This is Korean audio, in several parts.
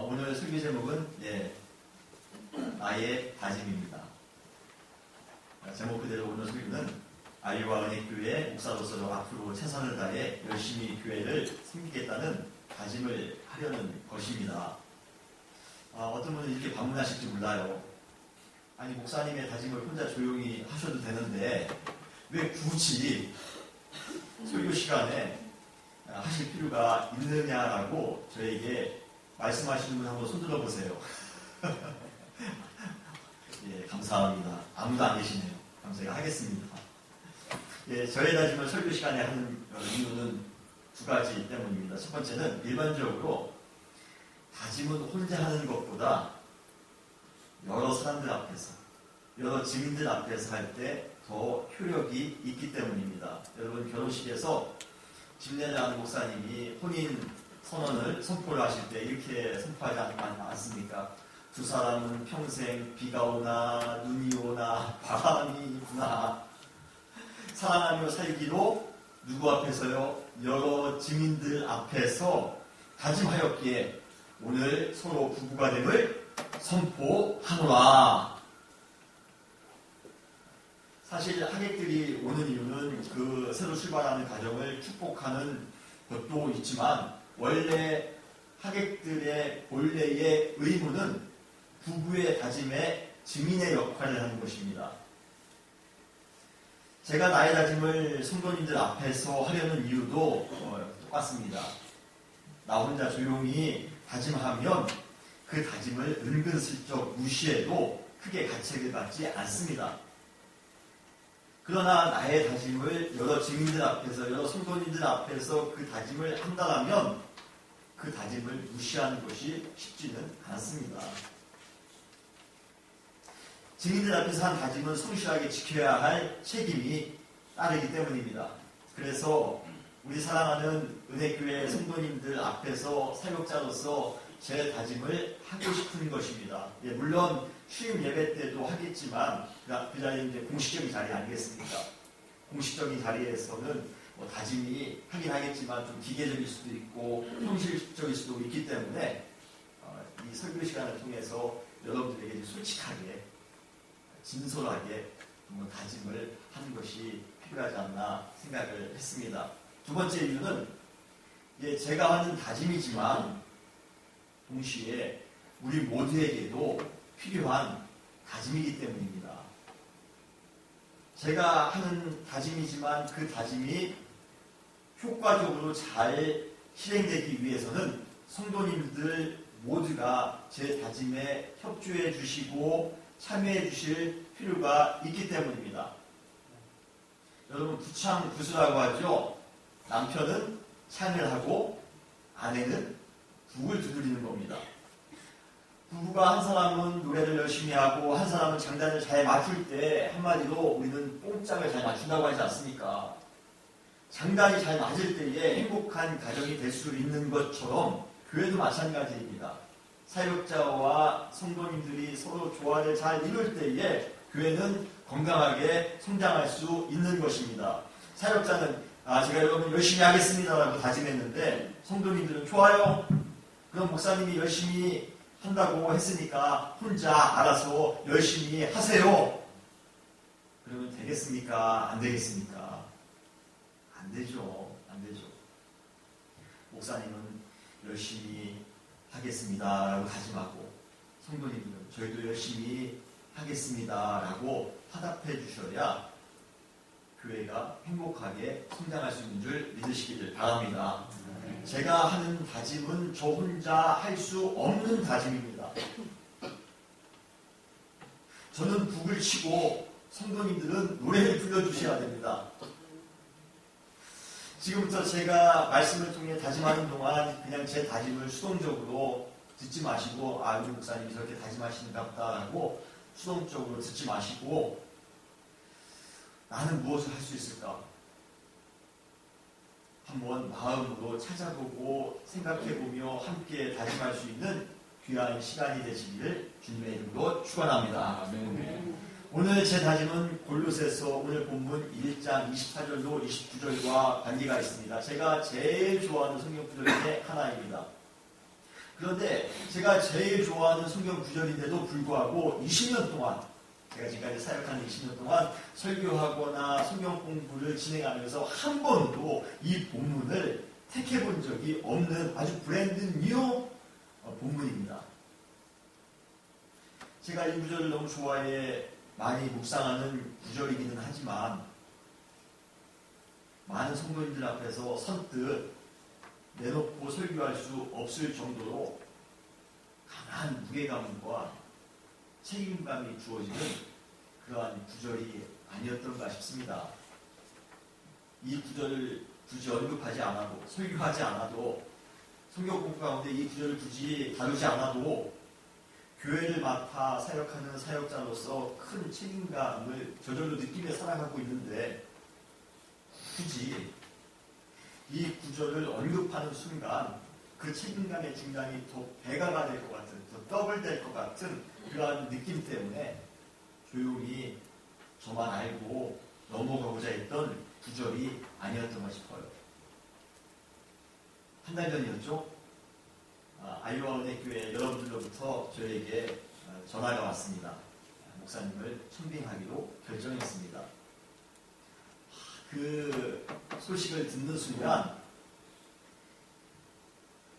오늘 설교 제목은 나의 다짐입니다. 제목 그대로 오늘 설교는 아이와 은혜교회 목사로서 앞으로 최선을 다해 열심히 교회를 섬기겠다는 다짐을 하려는 것입니다. 어떤 분은 이렇게 반문하실지 몰라요. 아니, 목사님의 다짐을 혼자 조용히 하셔도 되는데 왜 굳이 설교 시간에 하실 필요가 있느냐라고 저에게 말씀하시는 분 한번 손들어 보세요. 예, 감사합니다. 아무도 안 계시네요. 그럼 제가 하겠습니다. 예, 저의 다짐을 설교 시간에 하는 이유는 두 가지 때문입니다. 첫 번째는 일반적으로 다짐은 혼자 하는 것보다 여러 사람들 앞에서, 여러 증인들 앞에서 할 때 더 효력이 있기 때문입니다. 여러분, 결혼식에서 집례자하는 목사님이 혼인 선언을 선포를 하실 때 이렇게 선포하지 않습니까? 두 사람은 평생 비가 오나 눈이 오나 바람이 부나 사랑하며 살기로 누구 앞에서요? 여러 증인들 앞에서 다짐하였기에 오늘 서로 부부가 됨을 선포하노라. 사실 하객들이 오는 이유는 그 새로 출발하는 가정을 축복하는 것도 있지만 원래 하객들의 본래의 의무는 부부의 다짐에 증인의 역할을 하는 것입니다. 제가 나의 다짐을 성도님들 앞에서 하려는 이유도 똑같습니다. 나 혼자 조용히 다짐하면 그 다짐을 은근슬쩍 무시해도 크게 가책을 받지 않습니다. 그러나 나의 다짐을 여러 증인들 앞에서, 여러 성도님들 앞에서 그 다짐을 한다면 그 다짐을 무시하는 것이 쉽지는 않습니다. 증인들 앞에서 한 다짐은 성실하게 지켜야 할 책임이 따르기 때문입니다. 그래서 우리 사랑하는 은혜교회 성도님들 앞에서 사역자로서 제 다짐을 하고 싶은 것입니다. 예, 물론 취임 예배 때도 하겠지만 그 자리는 이제 공식적인 자리 아니겠습니까? 공식적인 자리에서는 다짐이 하긴 하겠지만 좀 기계적일 수도 있고 형식적일 수도 있기 때문에 이 설교 시간을 통해서 여러분들에게 솔직하게 진솔하게 다짐을 하는 것이 필요하지 않나 생각을 했습니다. 두 번째 이유는 제가 하는 다짐이지만 동시에 우리 모두에게도 필요한 다짐이기 때문입니다. 제가 하는 다짐이지만 그 다짐이 효과적으로 잘 실행되기 위해서는 성도님들 모두가 제 다짐에 협조해 주시고 참여해 주실 필요가 있기 때문입니다. 여러분, 부창부수라고 하죠. 남편은 창을 하고 아내는 북을 두드리는 겁니다. 부부가 한 사람은 노래를 열심히 하고 한 사람은 장단을 잘 맞출 때 한마디로 우리는 뽕짝을 잘 맞춘다고 하지 않습니까? 장단이 잘 맞을 때에 행복한 가정이 될 수 있는 것처럼 교회도 마찬가지입니다. 사역자와 성도님들이 서로 조화를 잘 이룰 때에 교회는 건강하게 성장할 수 있는 것입니다. 사역자는 제가 여러분 열심히 하겠습니다라고 다짐했는데 성도님들은 좋아요. 그럼 목사님이 열심히 한다고 했으니까 혼자 알아서 열심히 하세요. 그러면 되겠습니까? 안 되겠습니까? 안 되죠. 안 되죠. 목사님은 열심히 하겠습니다 라고 다짐하고 성도님들은 저희도 열심히 하겠습니다 라고 화답해 주셔야 교회가 행복하게 성장할 수 있는 줄 믿으시기를 바랍니다. 제가 하는 다짐은 저 혼자 할 수 없는 다짐입니다. 저는 북을 치고 성도님들은 노래를 불러주셔야 됩니다. 지금부터 제가 말씀을 통해 다짐하는 동안 그냥 제 다짐을 수동적으로 듣지 마시고 우리 목사님이 저렇게 다짐하시는가 보다라고 수동적으로 듣지 마시고 나는 무엇을 할 수 있을까? 한번 마음으로 찾아보고 생각해보며 함께 다짐할 수 있는 귀한 시간이 되시기를 주님의 이름으로 축원합니다. 오늘 제 다짐은 골로새서 오늘 본문 1장 24절로 29절과 관계가 있습니다. 제가 제일 좋아하는 성경 구절 중에 하나입니다. 그런데 제가 제일 좋아하는 성경 구절인데도 불구하고 20년 동안, 제가 지금까지 사역하는 20년 동안 설교하거나 성경 공부를 진행하면서 한 번도 이 본문을 택해본 적이 없는 아주 브랜드 뉴 본문입니다. 제가 이 구절을 너무 좋아해 많이 묵상하는 구절이기는 하지만 많은 성도님들 앞에서 선뜻 내놓고 설교할 수 없을 정도로 강한 무게감과 책임감이 주어지는 그러한 구절이 아니었던가 싶습니다. 이 구절을 굳이 언급하지 않아도, 설교하지 않아도, 성경 공부 가운데 이 구절을 굳이 다루지 않아도 교회를 맡아 사역하는 사역자로서 큰 책임감을 저절로 느끼며 살아가고 있는데 굳이 이 구절을 언급하는 순간 그 책임감의 중량이 더 배가가 될 것 같은, 더 더블 될 것 같은 그러한 느낌 때문에 조용히 저만 알고 넘어가고자 했던 구절이 아니었던가 싶어요. 한 달 전이었죠? 아이오와 은혜교회 여러분들로부터 저에게 전화가 왔습니다. 목사님을 청빙하기로 결정했습니다. 그 소식을 듣는 순간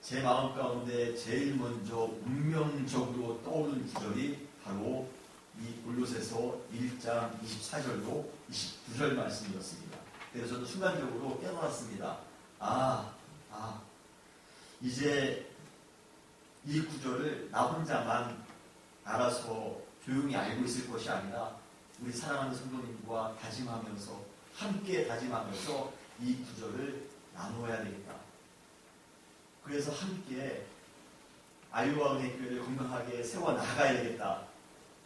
제 마음 가운데 제일 먼저 운명적으로 떠오른 구절이 바로 이 골로새서 1장 24절로 29절 말씀이었습니다. 그래서 저도 순간적으로 깨달았습니다. 이제 이 구절을 나 혼자만 알아서 조용히 알고 있을 것이 아니라 우리 사랑하는 성도님과 다짐하면서, 함께 다짐하면서 이 구절을 나누어야 되겠다. 그래서 함께 아이오와 은혜교회를 건강하게 세워나가야 되겠다.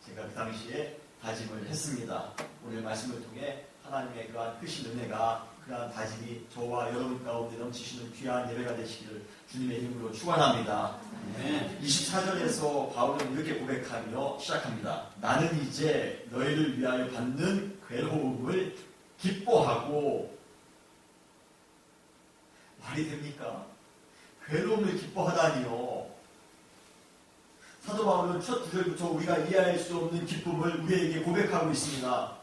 제가 그 당시에 다짐을 했습니다. 오늘 말씀을 통해 하나님의 그러한 크신 은혜가, 그러한 다짐이 저와 여러분 가운데 넘치시는 귀한 예배가 되시기를 주님의 이름으로 축원합니다. 24절에서 바울은 이렇게 고백하며 시작합니다. 나는 이제 너희를 위하여 받는 괴로움을 기뻐하고. 말이 됩니까? 괴로움을 기뻐하다니요. 사도 바울은 첫 구절부터 우리가 이해할 수 없는 기쁨을 우리에게 고백하고 있습니다.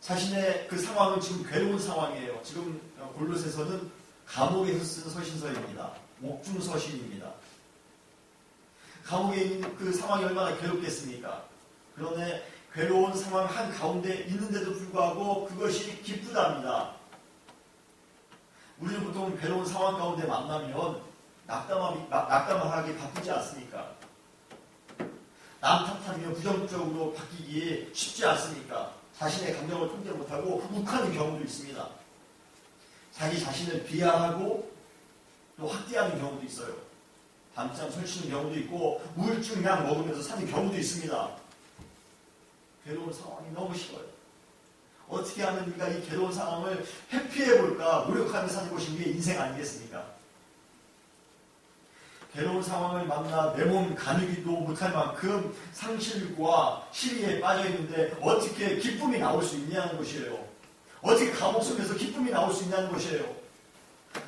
자신의 그 상황은 지금 괴로운 상황이에요. 지금 골로새서는 감옥에서 쓴 서신서입니다. 옥중서신입니다. 감옥에 있는 그 상황이 얼마나 괴롭겠습니까? 그런데 괴로운 상황 한가운데 있는데도 불구하고 그것이 기쁘답니다. 우리는 보통 괴로운 상황 가운데 만나면 낙담하기 바쁘지 않습니까? 남 탓하며 부정적으로 바뀌기 쉽지 않습니까? 자신의 감정을 통제 못하고 욱하는 경우도 있습니다. 자기 자신을 비하하고 또 학대하는 경우도 있어요. 밤잠 설치는 경우도 있고 우울증 약 먹으면서 사는 경우도 있습니다. 괴로운 상황이 너무 싫어요. 어떻게 하면 우리가 이 괴로운 상황을 회피해볼까 노력하며 사는 것이 우리의 인생 아니겠습니까? 괴로운 상황을 만나 내 몸 가누기도 못할 만큼 상실과 시리에 빠져있는데 어떻게 기쁨이 나올 수 있냐는 것이에요. 어떻게 감옥 속에서 기쁨이 나올 수 있냐는 것이에요.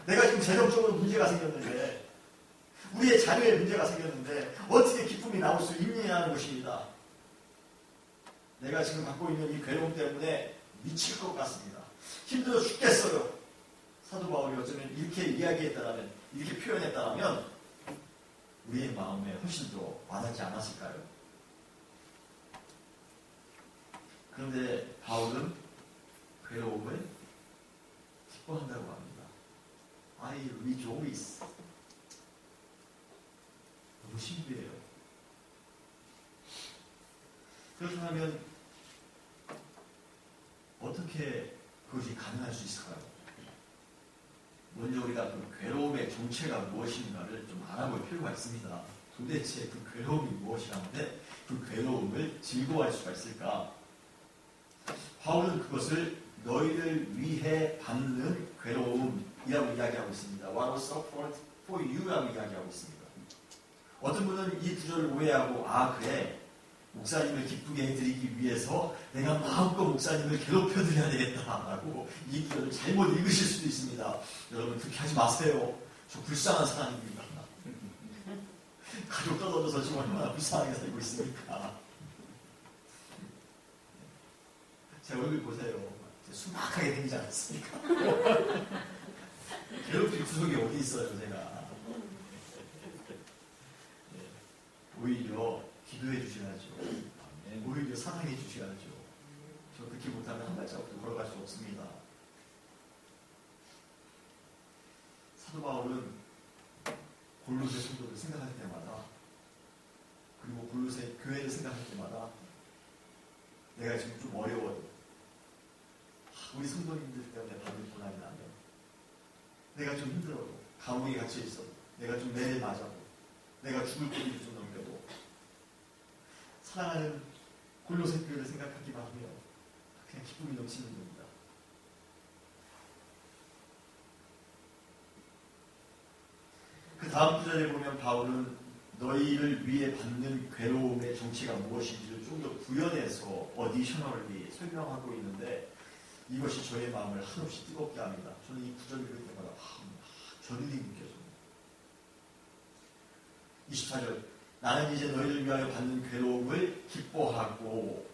내가 지금 재정적으로 문제가 생겼는데, 우리의 자녀에 문제가 생겼는데 어떻게 기쁨이 나올 수 있느냐는 것입니다. 내가 지금 갖고 있는 이 괴로움 때문에 미칠 것 같습니다. 힘들어 죽겠어요. 사도 바울이 어쩌면 이렇게 이야기했다라면, 이렇게 표현했다라면 우리의 마음에 훨씬 더 와닿지 않았을까요? 그런데 바울은 괴로움을 기뻐한다고 합니다. I rejoice. 너무 신기해요. 그렇다면 어떻게 그것이 가능할 수 있을까요? 먼저 우리가 그 괴로움의 정체가 무엇인가를 좀 알아볼 필요가 있습니다. 도대체 그 괴로움이 무엇이라는데 그 괴로움을 즐거워할 수가 있을까? 바울은 그것을 너희를 위해 받는 괴로움이라고 이야기하고 있습니다. What was suffered for you라고 이야기하고 있습니다. 어떤 분은 이 구절을 오해하고 그래, 목사님을 기쁘게 해드리기 위해서 내가 마음껏 목사님을 괴롭혀드려야 되겠다라고 이 구절을 잘못 읽으실 수도 있습니다. 여러분 그렇게 하지 마세요. 저 불쌍한 사람입니다. 가족 떨어져서 지금 얼마나 불쌍하게 살고 있습니까? 제 얼굴 보세요. 수박하게 생기지 않았습니까? 괴롭힐 구석이 어디 있어요, 제가. 오히려 기도해 주셔야죠. 오히려 사랑해 주셔야죠. 저 그렇게 못하면 한 발자국도 걸어갈 수 없습니다. 사도 바울은 골로새 성도를 생각할 때마다, 그리고 골로새 교회를 생각할 때마다 내가 지금 좀 어려워요. 우리 성도님들 때문에 받을 고난이 나면, 내가 좀 힘들어도, 감옥에 갇혀 있어도, 내가 좀 매를 맞아도, 내가 죽을 고비를 좀 넘겨도 사랑하는 골로새 교회를 생각하기만 하며 그냥 기쁨이 넘치는 겁니다. 그 다음 구절에 보면 바울은 너희를 위해 받는 괴로움의 정체가 무엇인지를 좀 더 구현해서 어디셔널리 설명하고 있는데, 이것이 저의 마음을 한없이 뜨겁게 합니다. 저는 이 구절 읽을 때마다 절이 느껴집니다. 24절, 나는 이제 너희를 위하여 받는 괴로움을 기뻐하고,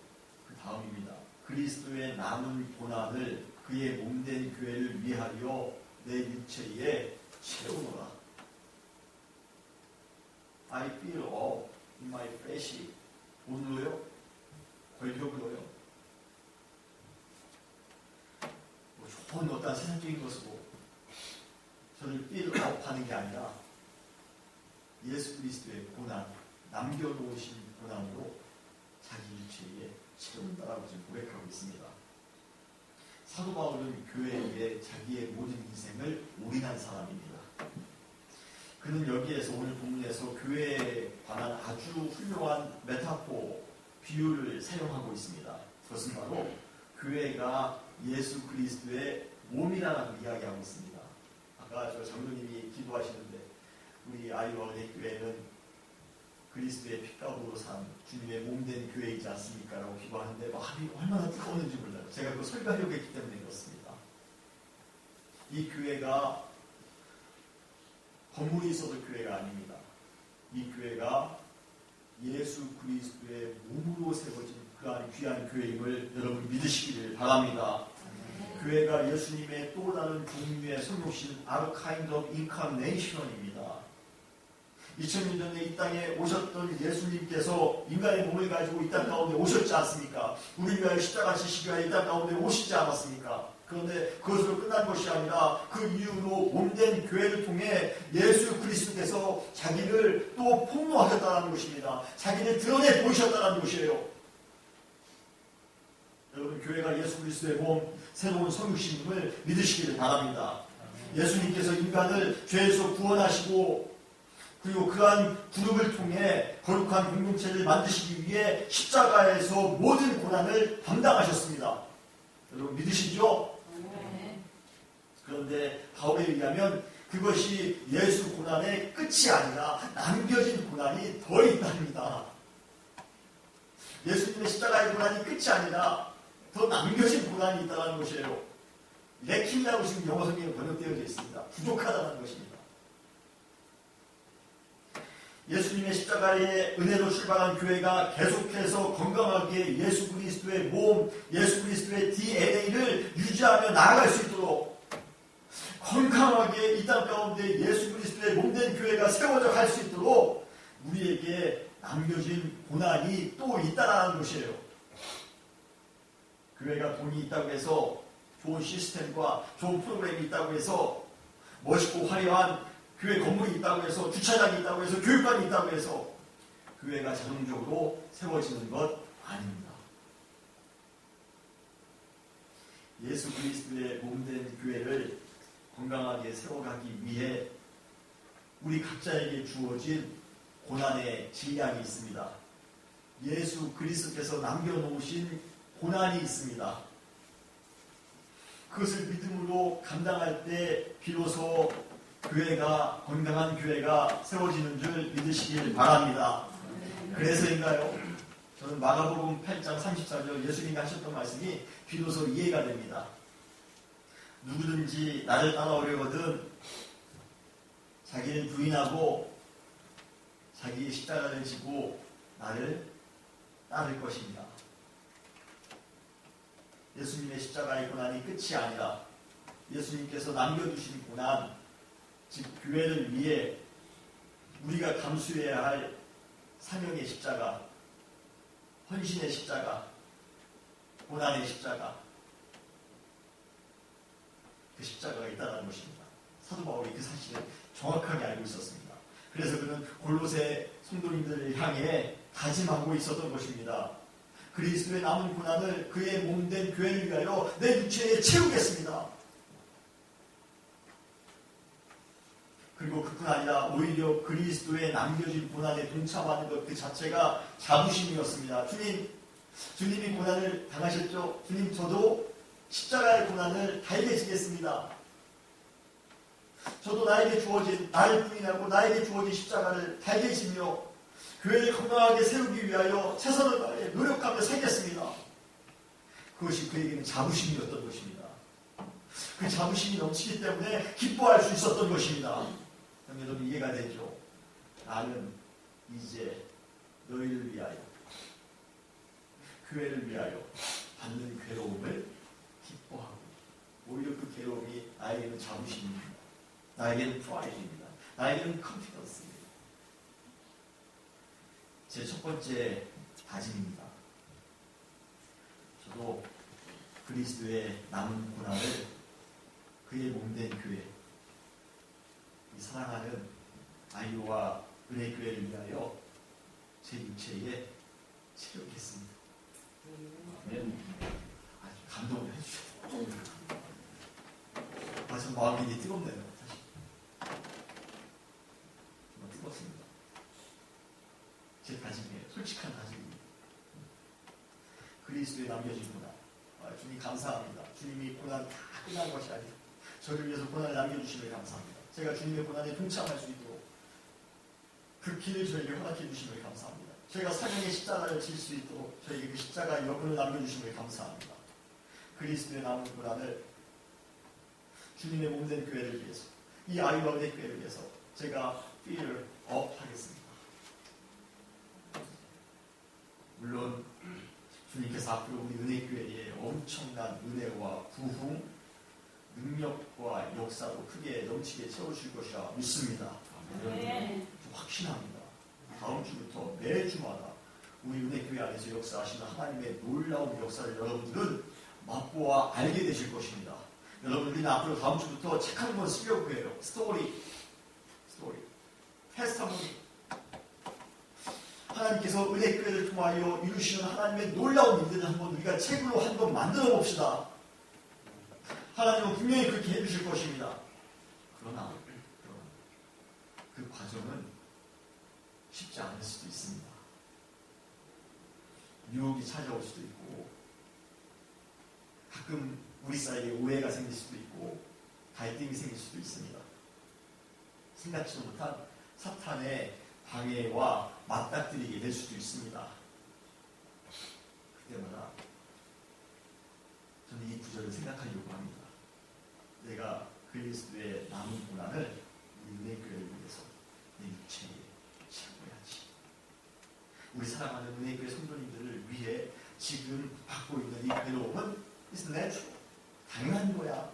그 다음입니다. 그리스도의 남은 고난을 그의 몸된 교회를 위하여 내 육체에 채우노라. I feel all in my flesh. 돈으로요? 권력으로요? 뭐 좋은 어떤 세상적인 것으로 저를 feel up 하는 게 아니라 예수 그리스도의 고난, 남겨놓으신 고난으로 자기 육체에 채운다라고 지금 고백하고 있습니다. 사도 바울은 교회에 자기의 모든 인생을 올인한 사람입니다. 그는 여기에서, 오늘 본문에서 교회에 관한 아주 훌륭한 메타포, 비유를 사용하고 있습니다. 그것은 바로 교회가 예수 그리스도의 몸이라는 이야기하고 있습니다. 아까 저 장로님이 기도하시는데, 우리 아이와 어린이 교회는 그리스도의 핏값으로 산 주님의 몸된 교회이지 않습니까? 라고 기도하는데 마음이 얼마나 뜨거웠는지 몰라요. 제가 그거 설교하려고 했기 때문에 그렇습니다. 이 교회가 건물이 있어도 교회가 아닙니다. 이 교회가 예수 그리스도의 몸으로 세워진 그러한 귀한 교회임을 여러분 믿으시기를 바랍니다. 교회가 예수님의 또 다른 종류의 성육신 Archind of Incarnation입니다. 2000년 전에 이 땅에 오셨던 예수님께서 인간의 몸을 가지고 이 땅 가운데 오셨지 않습니까? 우리 위하여 십자가 지시기 위하여 이 땅 가운데 오시지 않았습니까? 그런데 그것으로 끝난 것이 아니라 그 이후로 몸된 교회를 통해 예수 그리스도께서 자기를 또 폭로하셨다는 것입니다. 자기를 드러내 보이셨다는 것이에요. 여러분, 교회가 예수 그리스도의 몸, 새로운 성육신임을 믿으시기를 바랍니다. 예수님께서 인간을 죄에서 구원하시고, 그리고 그러한 구름을 통해 거룩한 공동체를 만드시기 위해 십자가에서 모든 고난을 담당하셨습니다. 여러분 믿으시죠? 네. 그런데 바울에 의하면 그것이 예수 고난의 끝이 아니라 남겨진 고난이 더 있답니다. 예수님의 십자가의 고난이 끝이 아니라 더 남겨진 고난이 있다는 것이에요. 레킹이라고 지금 영어 성경에 번역되어 있습니다. 부족하다는 것입니다. 예수님의 십자가의 은혜로 출발한 교회가 계속해서 건강하게 예수 그리스도의 몸, 예수 그리스도의 DNA를 유지하며 나아갈 수 있도록, 건강하게 이 땅 가운데 예수 그리스도의 몸된 교회가 세워져 갈 수 있도록 우리에게 남겨진 고난이 또 있다는 것이에요. 교회가 돈이 있다고 해서, 좋은 시스템과 좋은 프로그램이 있다고 해서, 멋있고 화려한 교회 건물이 있다고 해서, 주차장이 있다고 해서, 교육관이 있다고 해서 교회가 자동적으로 세워지는 것 아닙니다. 예수 그리스도의 몸된 교회를 건강하게 세워가기 위해 우리 각자에게 주어진 고난의 질량이 있습니다. 예수 그리스도께서 남겨놓으신 고난이 있습니다. 그것을 믿음으로 감당할 때 비로소 교회가, 건강한 교회가 세워지는 줄 믿으시길 바랍니다. 그래서인가요? 저는 마가복음 8장 34절 예수님이 하셨던 말씀이 비로소 이해가 됩니다. 누구든지 나를 따라오려거든 자기를 부인하고 자기의 십자가를 지고 나를 따를 것입니다. 예수님의 십자가의 고난이 끝이 아니라 예수님께서 남겨두신 고난, 즉 교회를 위해 우리가 감수해야 할 사명의 십자가, 헌신의 십자가, 고난의 십자가, 그 십자가가 있다는 것입니다. 사도 바울이 그 사실을 정확하게 알고 있었습니다. 그래서 그는 골로새 성도님들을 향해 다짐하고 있었던 것입니다. 그리스도의 남은 고난을 그의 몸된 교회를 위하여 내 육체에 채우겠습니다. 그리고 그뿐 아니라 오히려 그리스도의 남겨진 고난에 동참하는 것 그 자체가 자부심이었습니다. 주님이 고난을 당하셨죠? 주님, 저도 십자가의 고난을 달게 지겠습니다. 저도 나에게 주어진, 나를 부인하고 나에게 주어진 십자가를 달게 지며 교회를 건강하게 세우기 위하여 최선을 다해 노력하며 살겠습니다. 그것이 그에게는 자부심이었던 것입니다. 그 자부심이 넘치기 때문에 기뻐할 수 있었던 것입니다. 여러분 이해가 되죠? 나는 이제 너희를 위하여, 교회를 위하여 받는 괴로움을 기뻐하고, 오히려 그 괴로움이 나에게는 자부심입니다. 나에게는 프라이드입니다. 나에게는 컨피던스입니다. 제 첫 번째 다짐입니다. 저도 그리스도의 남은 고난을 그의 몸된 교회, 이 사랑하는 아이와 은혜교회를 위하여 제 육체에 채우겠습니다. 아주 감동을 해주셨어요. 참 마음이 뜨겁네요. 사실 정말 뜨겁습니다. 제 다짐이에요. 솔직한 다짐입니다. 그리스도에 남겨진 고난, 주님 감사합니다. 주님이 고난 다 끝난 것이 아니라 저를 위해서 고난을 남겨주심을 감사합니다. 제가 주님의 고난에 동참할 수 있도록 그 길을 저에게 허락해 주심을 감사합니다. 저희가 사명의 십자가를 질 수 있도록 저에게 그 십자가의 여분을 남겨주심을 감사합니다. 그리스도의 남은 고난을 주님의 몸된 교회를 위해서, 이 아이와 은혜 교회를 위해서 제가 fill up 하겠습니다. 물론 주님께서 앞으로 우리 은혜 교회에 엄청난 은혜와 부흥, 능력과 역사로 크게 넘치게 채워줄 것이라 믿습니다. 네. 확신합니다. 다음 주부터 매주마다 우리 은혜교회 안에서 역사하시는 하나님의 놀라운 역사를 여러분들은 맛보아 알게 되실 것입니다. 여러분들은 앞으로 다음 주부터 책 한 권 쓰려고 해요. 스토리, 테스타모니. 하나님께서 은혜교회를 통하여 이루시는 하나님의 놀라운 일들을 한번 우리가 책으로 한번 만들어 봅시다. 하나님은 분명히 그렇게 해주실 것입니다. 그러나 그 과정은 쉽지 않을 수도 있습니다. 유혹이 찾아올 수도 있고, 가끔 우리 사이에 오해가 생길 수도 있고, 갈등이 생길 수도 있습니다. 생각지도 못한 사탄의 방해와 맞닥뜨리게 될 수도 있습니다. 그때마다 저는 이 구절을 생각하려고 합니다. 내가 그리스도의 남은 고난을 우리 은혜교회를 위해서 내 육체에 채워야지. 우리 사랑하는 은혜교회 성도님들을 위해 지금 받고 있는 이 괴로움은 is natural. 당연한 거야.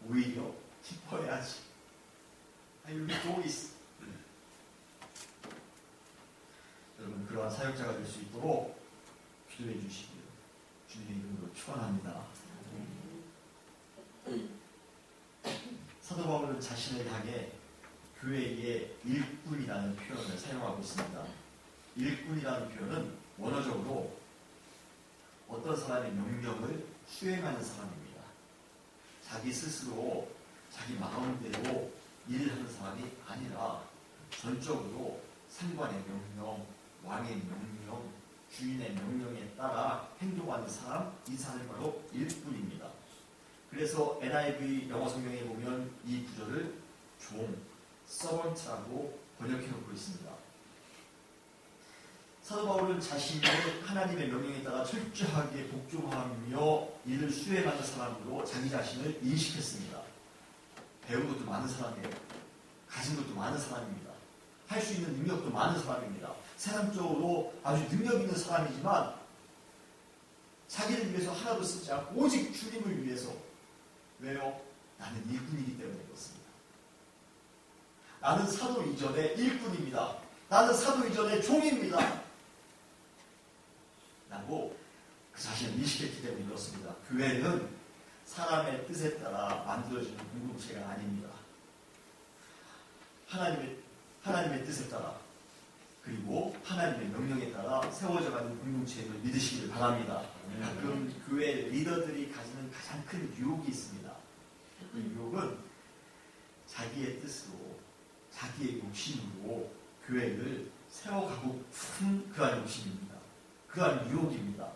오히려 기뻐해야지. I will rejoice. 여러분 그러한 사역자가 될 수 있도록 기도해 주시기를 주님의 이름으로 축원합니다. 사도 바울은 자신을 향해 교회의 일꾼이라는 표현을 사용하고 있습니다. 일꾼이라는 표현은 원어적으로 어떤 사람의 명령을 수행하는 사람입니다. 자기 스스로 자기 마음대로 일을 하는 사람이 아니라 전적으로 상관의 명령, 왕의 명령, 주인의 명령에 따라 행동하는 사람, 이 사람이 바로 일꾼입니다. 그래서 NIV 영어 성경에 보면 이 구절을 종, servant라고 번역해 놓고 있습니다. 사도 바울은 자신이 하나님의 명령에 따라 철저하게 복종하며 일을 수행하는 사람으로 자기 자신을 인식했습니다. 배운 것도 많은 사람이에요. 가진 것도 많은 사람입니다. 할 수 있는 능력도 많은 사람입니다. 세상적으로 아주 능력 있는 사람이지만 자기를 위해서 하나도 쓰지 않고 오직 주님을 위해서. 왜요? 나는 일꾼이기 때문에 그렇습니다. 나는 사도 이전의 일꾼입니다. 나는 사도 이전의 종입니다. 라고 그 자신을 인식했기 때문에 그렇습니다. 교회는 사람의 뜻에 따라 만들어지는 공동체가 아닙니다. 하나님의 뜻에 따라 그리고 하나님의 명령에 따라 세워져가는 공동체를 믿으시기를 바랍니다. 가끔 교회 리더들이 가지는 가장 큰 유혹이 있습니다. 그 유혹은 자기의 뜻으로 자기의 욕심으로 교회를 세워가고 싶은 그러한 욕심입니다. 그러한 유혹입니다.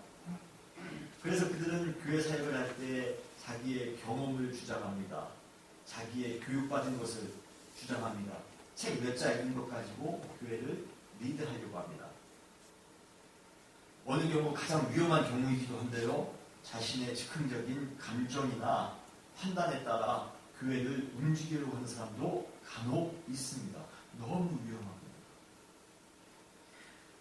그래서 그들은 교회 사역을 할 때 자기의 경험을 주장합니다. 자기의 교육받은 것을 주장합니다. 책 몇 자 읽은 것 가지고 교회를 리드하려고 합니다. 어느 경우 가장 위험한 경우이기도 한데요. 자신의 즉흥적인 감정이나 판단에 따라 교회를 움직이려고 하는 사람도 간혹 있습니다. 너무 위험합니다.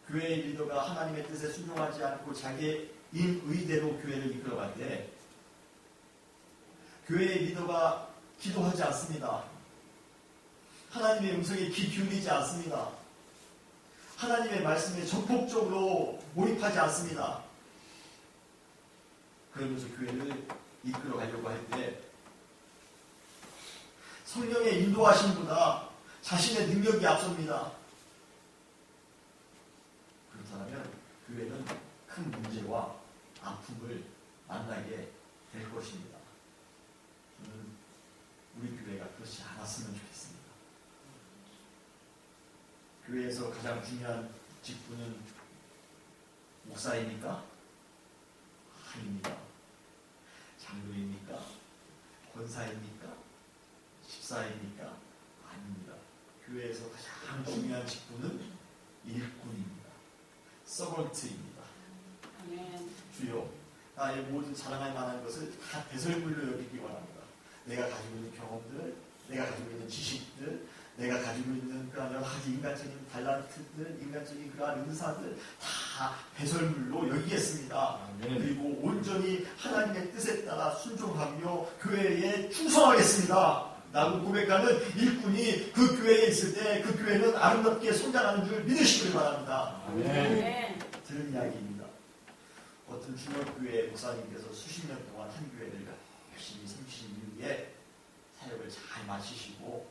교회의 리더가 하나님의 뜻에 순종하지 않고 자기의 의대로 교회를 이끌어갈 때 교회의 리더가 기도하지 않습니다. 하나님의 음성에 귀 기울이지 않습니다. 하나님의 말씀에 적극적으로 몰입하지 않습니다. 그러면서 교회를 이끌어가려고 할 때 성령의 인도하심보다 자신의 능력이 앞섭니다. 그렇다면 교회는 큰 문제와 아픔을 만나게 될 것입니다. 저는 우리 교회가 그렇지 않았으면 좋겠습니다. 교회에서 가장 중요한 직분은 목사입니까? 아닙니다. 장로입니까? 권사입니까? 집사입니까? 아닙니다. 교회에서 가장 중요한 직분은 일꾼입니다. 서번트입니다. 주여, 나의 모든 자랑할 만한 것을 다 배설물로 여기기 원합니다. 내가 가지고 있는 경험들, 내가 가지고 있는 지식들, 내가 가지고 있는 그런 여러 가지 인간적인 달란트들, 인간적인 그러한 은사들 다 배설물로 여기겠습니다. 그리고 온전히 하나님의 뜻에 따라 순종하며 교회에 충성하겠습니다. 라고 고백하는 일꾼이 그 교회에 있을 때 그 교회는 아름답게 성장하는 줄 믿으시길 바랍니다. 들은 이야기입니다. 어떤 중역교회 목사님께서 수십 년 동안 한 교회를 열심히 섬기신 이후에 사역을 잘 마치시고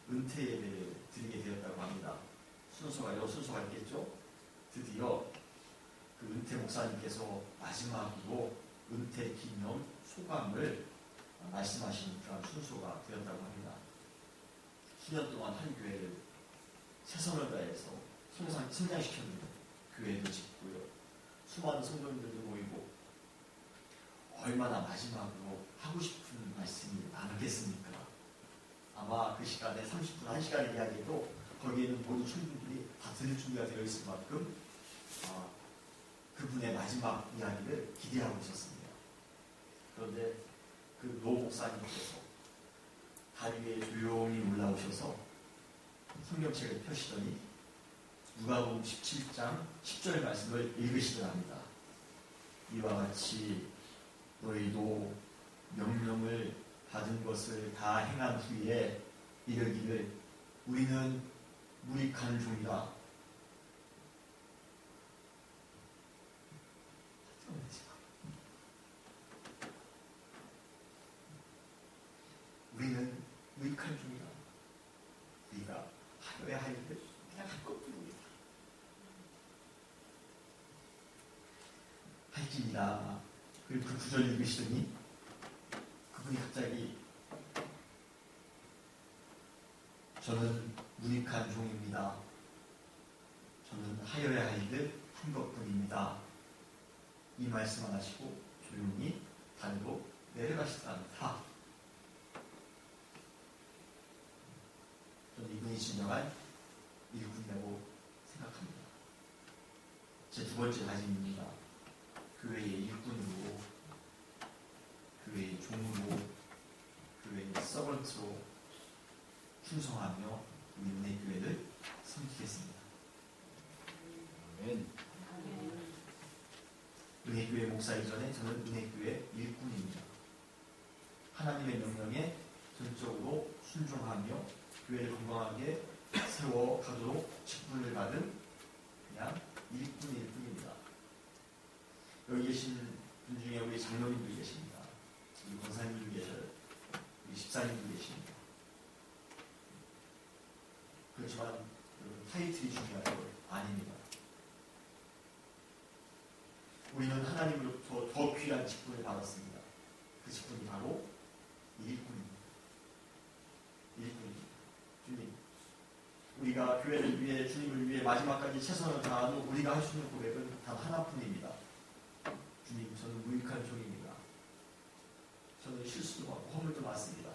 은퇴 예배를 드리게 되었다고 합니다. 여러 순서가 있겠죠? 드디어 그 은퇴 목사님께서 마지막으로 은퇴 기념 소감을 말씀하시는 그런 순서가 되었다고 합니다. 수년 동안 한 교회를 최선을 다해서 성장시켰는데 교회도 짓고요. 수많은 성도님들도 모이고 얼마나 마지막으로 하고 싶은 말씀이 많겠습니까? 아마 그 시간에 30분, 1시간의 이야기도 거기에는 모든 청중들이 다 들을 준비가 되어 있을 만큼 그분의 마지막 이야기를 기대하고 있었습니다. 그런데 그 노 목사님께서 다리 위에 조용히 올라오셔서 성경책을 펴시더니 누가복음 17장 10절 말씀을 읽으시더랍니다. 이와 같이 너희도 명령을 받은 것을 다 행한 후에 이르기를 우리는 무익한 종이다. 우리는 무익한 종이다. 우리가 하여야 할 일을 그냥 할 것뿐입니다. 할지니라. 그리고 그 구절 읽으시더니 그분이 갑자기 저는 무익한 종입니다. 저는 하여야 할 일을 한 것뿐입니다. 이 말씀을 하시고 조용히 단으로 내려가시더랍니다. 저는 이분이 진정한 일꾼이라고 생각합니다. 제 두 번째 다짐입니다. 교회의 일꾼으로, 교회의 종으로, 교회의 서번트로 충성하며 우리 은혜교회를 섬기겠습니다. 아멘. 은혜교회 목사이기 전에 저는 은혜교회 일꾼입니다. 하나님의 명령에 전적으로 순종하며 교회를 건강하게 세워가도록 직분을 받은 그냥 일꾼일 뿐입니다. 여기 계신 분 중에 우리 장로님도 계십니다. 우리 권사님도 계셔요. 우리 집사님도 계십니다. 그렇지만 타이틀이 중요한 건 아닙니다. 우리는 하나님으로부터 더 귀한 직분을 받았습니다. 그 직분이 바로 일꾼입니다. 일꾼입니다. 주님, 우리가 교회를 위해, 주님을 위해 마지막까지 최선을 다하도 우리가 할 수 있는 고백은 단 하나뿐입니다. 주님, 저는 무익한 종입니다. 저는 실수도 많고 허물도 많습니다.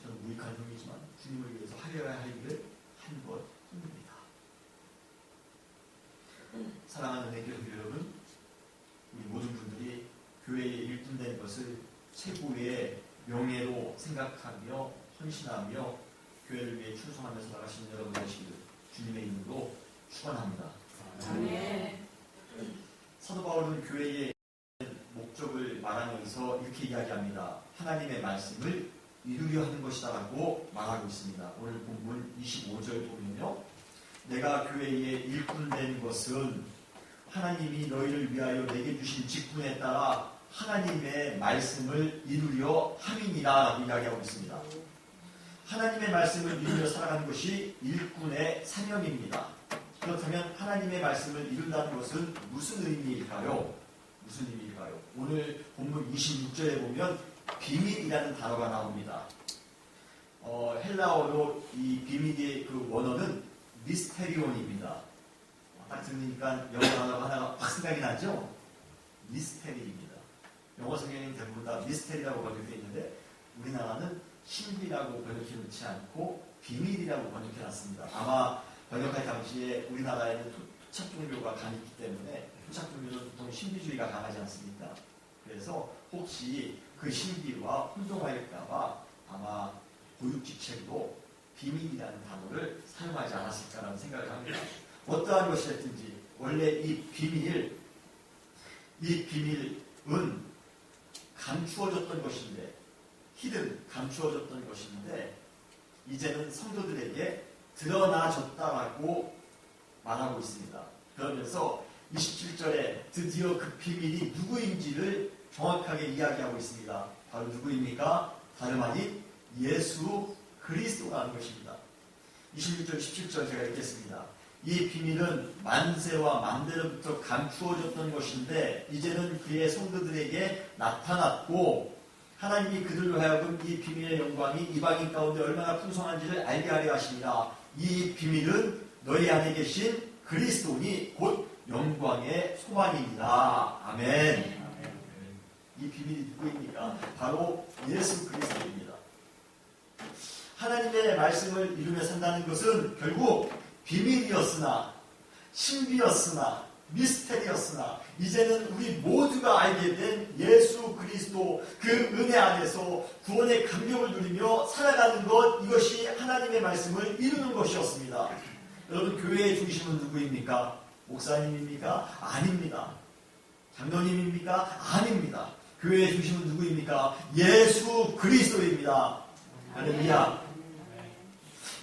저는 무익한 종이지만 주님을 위해서 하려야 할 일을 한 것뿐입니다. 사랑하는 애교들 여러분, 우리 모든 분들이 교회에 일꾼된 것을 최고의 명예로 생각하며 헌신하며 교회를 위해 충성하면서 나가시는 여러분 되시기를 주님의 이름으로 축원합니다. 아멘. 사도 바울은 교회의 목적을 말하면서 이렇게 이야기합니다. 하나님의 말씀을 이루려 하는 것이다라고 말하고 있습니다. 오늘 본문 25절 보면요, 내가 교회에 일꾼된 것은 하나님이 너희를 위하여 내게 주신 직분에 따라 하나님의 말씀을 이루려 함이니라 라고 이야기하고 있습니다. 하나님의 말씀을 이루려 살아가는 것이 일꾼의 사명입니다. 그렇다면 하나님의 말씀을 이룬다는 것은 무슨 의미일까요? 무슨 의미일까요? 오늘 본문 26절에 보면 비밀이라는 단어가 나옵니다. 헬라어로 이 비밀의 그 원어는 미스테리온입니다. 딱 들으니까 영어 단어가 하나 확 생각이 나죠? 미스테리입니다. 영어 성경에는 대부분 다 미스테리라고 번역되어 있는데 우리나라는 신비라고 번역해 놓지 않고 비밀이라고 번역해 놨습니다. 아마 번역할 당시에 우리나라에는 토착 종교가 강했기 때문에 토착 종교는 보통 신비주의가 강하지 않습니까? 그래서 혹시 그 신비와 혼동하였다가 아마 보육지책으로 비밀이라는 단어를 사용하지 않았을까라는 생각을 합니다. 어떠한 것이었든지 원래 이 비밀은 감추어졌던 것인데, 히든 감추어졌던 것인데 이제는 성도들에게 드러나졌다라고 말하고 있습니다. 그러면서 27절에 드디어 그 비밀이 누구인지를 정확하게 이야기하고 있습니다. 바로 누구입니까? 다름 아닌 예수 그리스도라는 것입니다. 26절, 17절 제가 읽겠습니다. 이 비밀은 만세와 만대로부터 감추어졌던 것인데 이제는 그의 성도들에게 나타났고 하나님이 그들로 하여금 이 비밀의 영광이 이방인 가운데 얼마나 풍성한지를 알게 하려 하십니다. 이 비밀은 너희 안에 계신 그리스도니 곧 영광의 소망입니다. 아멘. 이 비밀이 누구입니까? 바로 예수 그리스도입니다. 하나님의 말씀을 이루며 산다는 것은 결국 비밀이었으나 신비였으나 미스테리였으나 이제는 우리 모두가 알게 된 예수 그리스도 그 은혜 안에서 구원의 감격을 누리며 살아가는 것, 이것이 하나님의 말씀을 이루는 것이었습니다. 여러분, 교회의 중심은 누구입니까? 목사님입니까? 아닙니다. 장로님입니까? 아닙니다. 교회의 중심은 누구입니까? 예수 그리스도입니다. 할렐루야.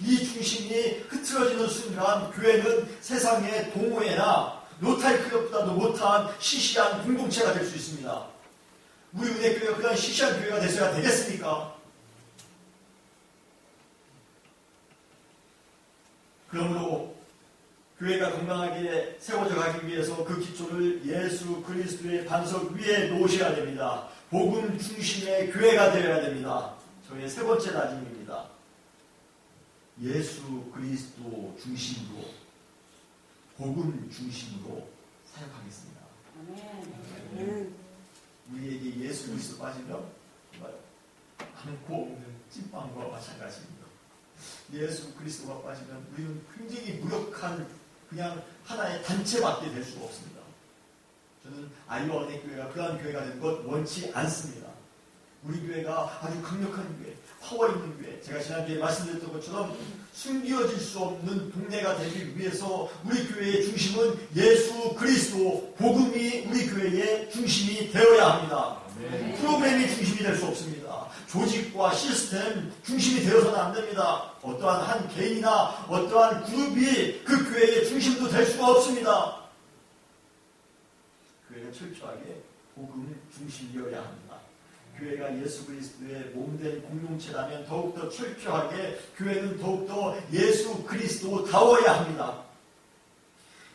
이 중심이 흐트러지는 순간 교회는 세상의 동호회나 로타리 클럽보다도 못한 시시한 공동체가 될 수 있습니다. 우리 은혜교회가 그런 시시한 교회가 되셔야 되겠습니까? 그러므로 교회가 건강하게 세워져 가기 위해서 그 기초를 예수 그리스도의 반석 위에 놓으셔야 됩니다. 복음 중심의 교회가 되어야 됩니다. 저의 세 번째 다짐입니다. 예수 그리스도 중심으로, 복음 중심으로 사역하겠습니다. 아멘. 우리에게 예수 그리스도 빠지면 정말 않고 찐빵과 마찬가지입니다. 예수 그리스도가 빠지면 우리는 굉장히 무력한 그냥 하나의 단체밖에 될 수가 없습니다. 저는 아이와 은혜교회가 그러한 교회가 되는 것 원치 않습니다. 우리 교회가 아주 강력한 교회, 파워 있는 교회, 제가 지난주에 말씀드렸던 것처럼 숨겨질 수 없는 동네가 되기 위해서 우리 교회의 중심은 예수 그리스도 복음이 우리 교회의 중심이 되어야 합니다. 프로그램이 중심이 될 수 없습니다. 조직과 시스템 중심이 되어서는 안 됩니다. 어떠한 한 개인이나 어떠한 그룹이 그 교회의 중심도 될 수가 없습니다. 교회가 철저하게 복음 중심이어야 합니다. 교회가 예수 그리스도의 몸된 공동체라면 더욱더 철저하게 교회는 더욱더 예수 그리스도다워야 합니다.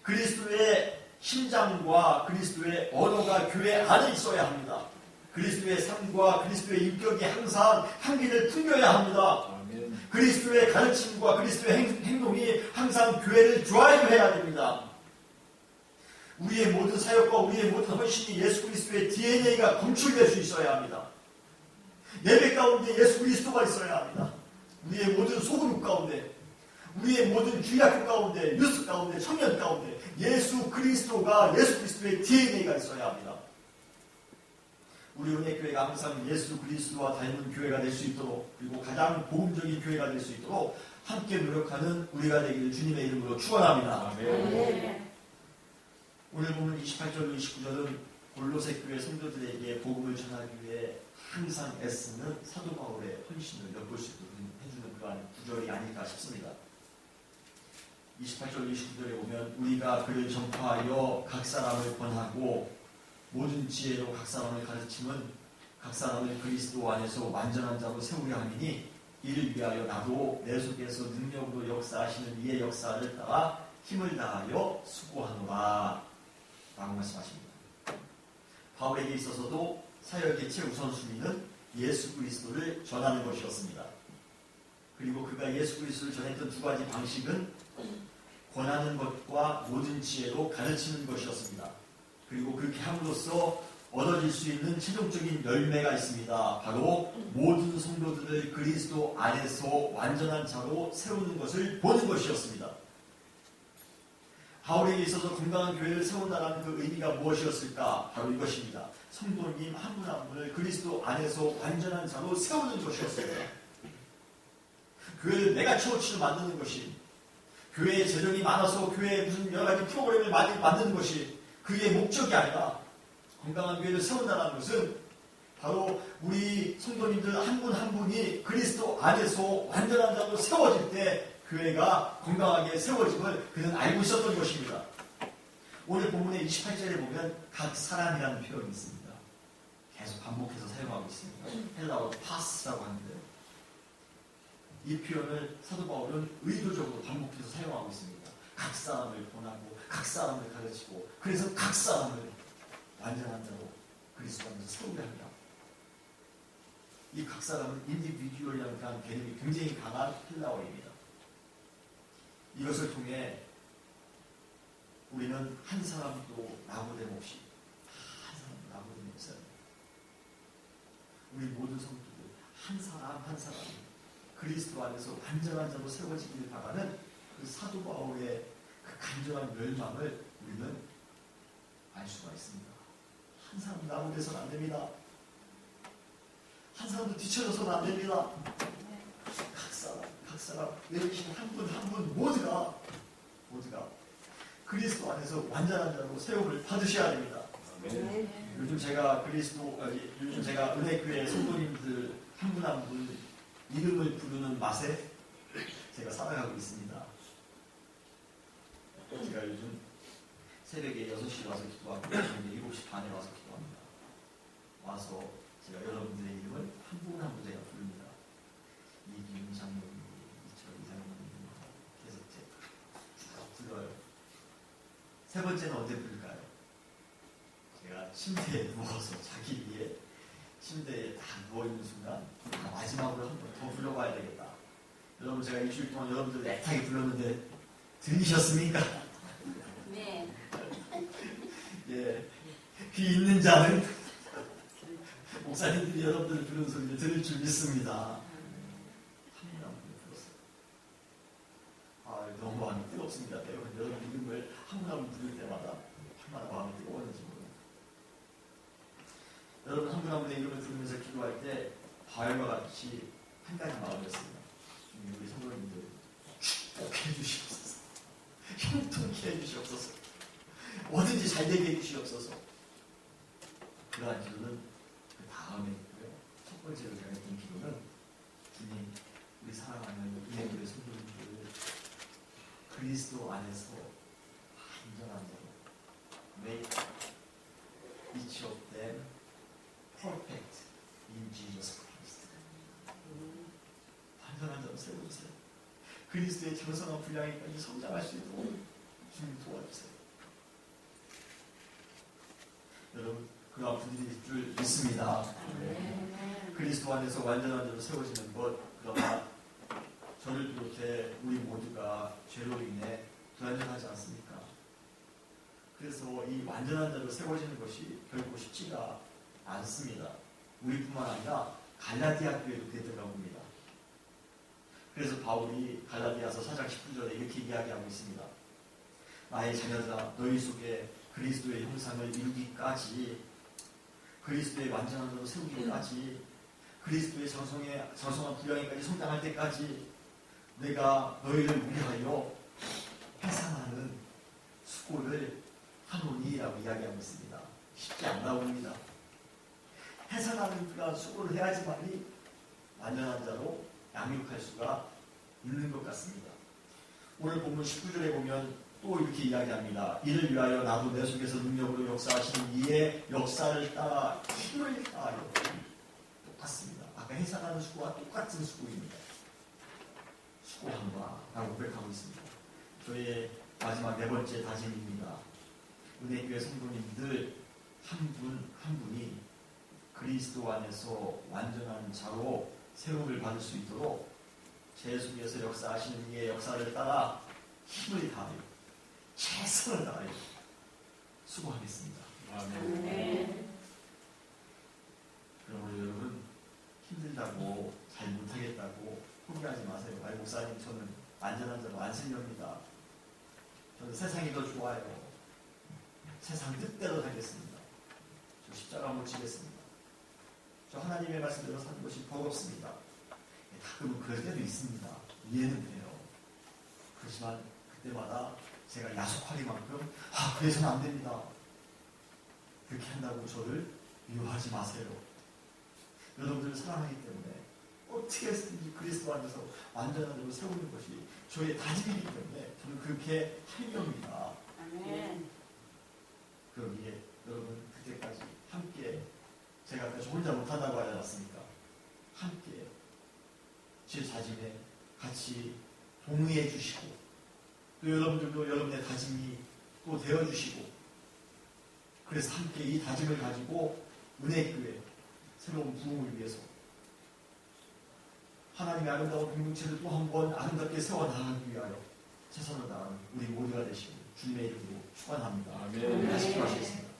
그리스도의 심장과 그리스도의 언어가 교회 안에 있어야 합니다. 그리스도의 삶과 그리스도의 인격이 항상 향기를 풍겨야 합니다. 그리스도의 가르침과 그리스도의 행동이 항상 교회를 드라이브해야 됩니다. 우리의 모든 사역과 우리의 모든 헌신이 예수 그리스도의 DNA가 검출될 수 있어야 합니다. 예배 가운데 예수 그리스도가 있어야 합니다. 우리의 모든 소그룹 가운데, 우리의 모든 주일학교 가운데, 뉴스 가운데, 청년 가운데 예수 그리스도가 예수 그리스도의 DNA가 있어야 합니다. 우리 은혜교회가 항상 예수 그리스도와 닮은 교회가 될 수 있도록, 그리고 가장 복음적인 교회가 될 수 있도록 함께 노력하는 우리가 되기를 주님의 이름으로 축원합니다. 오늘 보면 28절, 29절은 골로새 교회 성도들에게 복음을 전하기 위해 항상 애쓰는 사도 바울의 헌신을 엿볼 수 있도록 해주는 그러한 구절이 아닐까 싶습니다. 28절, 29절에 보면 우리가 그를 전파하여 각 사람을 권하고 모든 지혜로 각 사람을 가르침은 각 사람을 그리스도 안에서 완전한 자로 세우려 함이니 이를 위하여 나도 내 속에서 능력으로 역사하시는 이의 역사를 따라 힘을 다하여 수고하노라 라고 말씀하십니다. 바울에게 있어서도 사역의 최우선순위는 예수 그리스도를 전하는 것이었습니다. 그리고 그가 예수 그리스도를 전했던 두 가지 방식은 권하는 것과 모든 지혜로 가르치는 것이었습니다. 그리고 그렇게 함으로써 얻어질 수 있는 최종적인 열매가 있습니다. 바로 모든 성도들을 그리스도 안에서 완전한 자로 세우는 것을 보는 것이었습니다. 바울에게 있어서 건강한 교회를 세운다는 그 의미가 무엇이었을까? 바로 이것입니다. 성도님 한 분 한 분을 그리스도 안에서 완전한 자로 세우는 것이었습니다. 교회를 메가처치로 만드는 것이, 교회에 재정이 많아서 교회에 무슨 여러 가지 프로그램을 많이 만드는 것이 그게 목적이 아니라, 건강한 교회를 세운다는 것은 바로 우리 성도님들 한 분 한 분이 그리스도 안에서 완전한 자로 세워질 때 교회가 건강하게 세워짐을 그는 알고 있었던 것입니다. 오늘 본문의 28절에 보면 각 사람이라는 표현이 있습니다. 계속 반복해서 사용하고 있습니다. 헬라어로 파스라고 하는데요. 이 표현을 사도 바울은 의도적으로 반복해서 사용하고 있습니다. 각 사람을 권하고 각 사람을 가르치고, 그래서 각 사람을 완전한 자로 그리스도 안에서 세우려 합니다. 이 각 사람은 인디비듀얼이라는 개념이 굉장히 강한 헬라어입니다. 이것을 통해 우리는 한 사람도 나고됨 없이, 한 사람도 나고됨 없어요. 우리 모든 성도들 한 사람 한 사람 그리스도 안에서 완전한 자로 세워지기를 바라는 그 사도 바울의 그 간절한 열망을 우리는 알 수가 있습니다. 한 사람 나고돼서는 안 됩니다. 한 사람도 뒤쳐져서는 안 됩니다. 각 사람 내리신 한 분 한 분 모두가 그리스도 안에서 완전한 자로 세움을 받으셔야 됩니다. 요즘 제가 은혜교회 성도님들 한 분 한 분 이름을 부르는 맛에 제가 살아가고 있습니다. 제가 요즘 새벽에 6시에 와서 기도하고 7시 반에 와서 기도합니다. 와서 제가 여러분들의 이름을 한 분 한 분 제가 부릅니다. 이기훈 장로님, 이장로님 계속 제가 불러요. 세 번째는 언제 부를까요? 제가 침대에 누워서 자기 위에 침대에 딱 누워있는 순간 마지막으로 한 번 더 불러봐야 되겠다. 여러분, 제가 일주일 동안 여러분들 애타게 불렀는데 들리셨습니까? 네. 예, 귀 있는 자는 목사님들이 여러분들 부르는 소리를 들을 줄 믿습니다. 한 번 불렀어요. 너무 마음이 뜨겁습니다. 여러분 이름을 한 분 한 분 부를 때마다 얼마나 마음이 뜨거웠는지 모릅니다. 여러분 한 분 한 분의 이름을 부르면서 기도할 때 바울과 같이 한 가지 마음이었습니다. 우리 성도님들 축복해 주시옵소서. 형통케 해 주시옵소서. 뭐든지 잘 되게 해 주시옵소서. 그러한 기도는 그 다음에 있고요. 첫 번째로 제가 했던 기도는 주님, 우리 사랑하는 우리 성도님들 그리스도 안에서 완전한 자로 make each of them perfect in Jesus Christ. 완전한 자로 세워주세요. 그리스도의 정성한 분량에까지 성장할 수 있도록 주님 도와주세요. 여러분, 그러한 분들이 줄 믿습니다. 그리스도 안에서 완전한 자로 세워지는 것, 그러나 저를 비롯해 우리 모두가 죄로 인해 불완전하지 않습니까? 그래서 이 완전한 자로 세워지는 것이 결코 쉽지가 않습니다. 우리뿐만 아니라 갈라디아 교회도 그랬다고 봅니다. 그래서 바울이 갈라디아서 4장 19절에 이렇게 이야기하고 있습니다. 나의 자녀들아, 너희 속에 그리스도의 형상을 이루기까지, 그리스도의 완전한 자로 세우기까지, 그리스도의 정성한 분량에까지 성장할 때까지 내가 너희를 위하여 해산하는 수고를 하노니라고 이야기하고 있습니다. 쉽지 않나 봅니다. 해산하는 그런 수고를 해야지만이 완전한 자로 양육할 수가 있는 것 같습니다. 오늘 본문 19절에 보면 또 이렇게 이야기합니다. 이를 위하여 나도 내 속에서 능력으로 역사하시는 이의 역사를 따라 힘을 다하여. 똑같습니다. 아까 해산하는 수고와 똑같은 수고입니다. 수고한다 라고 고백하고 있습니다. 저의 마지막 네 번째 다짐입니다. 은혜교회 성도님들 한 분 한 분이 그리스도 안에서 완전한 자로 세움을 받을 수 있도록 제 속에서 역사하시는 이의 역사를 따라 힘을 다하여 최선을 다하여 수고하겠습니다. 아멘. 그러므로 여러분, 힘들다고 잘 못하겠다고 포기하지 마세요. 아이 목사님, 저는 완전한 자로 안 쓰렵니다. 저는 세상이 더 좋아요. 세상 뜻대로 살겠습니다. 저 십자가 못 지겠습니다. 저 하나님의 말씀대로 사는 것이 버겁습니다. 가끔은 그럴 때도 있습니다. 이해는 돼요. 그렇지만 그때마다 제가 야속하기만큼 그래서는 안 됩니다. 그렇게 한다고 저를 미워하지 마세요. 여러분들을 사랑하기 때문에 어떻게 해서든지 그리스도 안에서 완전한 자로 세우는 것이 저의 다짐이기 때문에 저는 그렇게 할 겁니다. 아멘. 그러기에 여러분, 그때까지 함께, 제가 아까 혼자 못한다고 하지 않았습니까? 함께 제 다짐에 같이 동의해 주시고, 또 여러분들도 여러분의 다짐이 또 되어주시고, 그래서 함께 이 다짐을 가지고 은혜교회 새로운 부흥을 위해서 하나님의 아름다운 공동체를 또 한 번 아름답게 세워나가기 위하여 최선을 다하는 우리 모두가 되시길 주님의 이름으로 축원합니다. 아멘. 다시 기도하시겠습니다.